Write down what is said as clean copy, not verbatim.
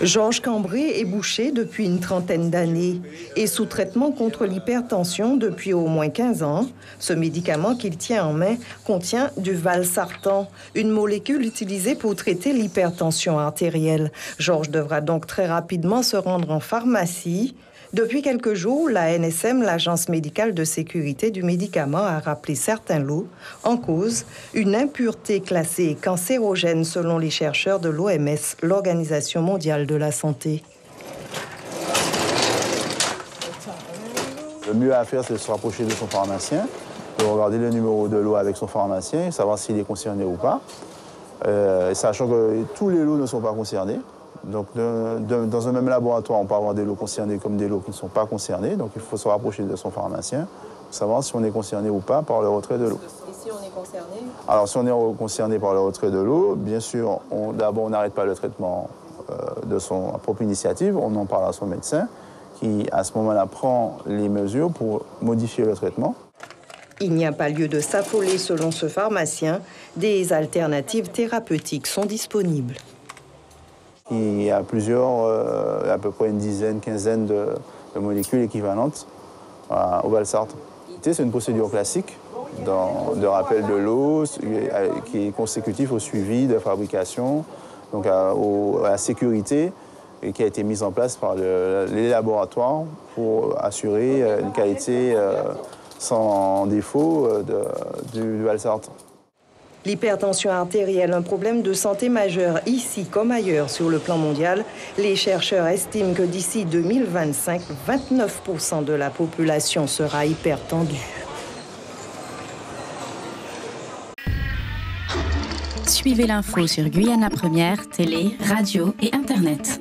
Georges Cambré est boucher depuis une trentaine d'années et sous traitement contre l'hypertension depuis au moins 15 ans. Ce médicament qu'il tient en main contient du valsartan, une molécule utilisée pour traiter l'hypertension artérielle. Georges devra donc très rapidement se rendre en pharmacie. Depuis quelques jours, la ANSM, l'Agence médicale de sécurité du médicament, a rappelé certains lots. En cause, une impureté classée cancérogène selon les chercheurs de l'OMS, l'Organisation mondiale de la santé. Le mieux à faire, c'est de se rapprocher de son pharmacien, de regarder le numéro de lot avec son pharmacien, savoir s'il est concerné ou pas, sachant que tous les lots ne sont pas concernés. Donc, dans un même laboratoire, on peut avoir des lots concernés comme des lots qui ne sont pas concernés. Donc, il faut se rapprocher de son pharmacien pour savoir si on est concerné ou pas par le retrait de l'eau. Et si on est concerné? Alors, si on est concerné par le retrait de l'eau, bien sûr, d'abord, on n'arrête pas le traitement de son propre initiative. On en parle à son médecin qui, à ce moment-là, prend les mesures pour modifier le traitement. Il n'y a pas lieu de s'affoler selon ce pharmacien. Des alternatives thérapeutiques sont disponibles. Il y a à peu près une dizaine, quinzaine de molécules équivalentes au valsartan. C'est une procédure classique de rappel de l'eau qui est consécutif au suivi de fabrication, donc à la sécurité et qui a été mise en place par les laboratoires pour assurer une qualité sans défaut du valsartan. L'hypertension artérielle, un problème de santé majeur ici comme ailleurs sur le plan mondial. Les chercheurs estiment que d'ici 2025, 29% de la population sera hypertendue. Suivez l'info sur Guyana Première, télé, radio et Internet.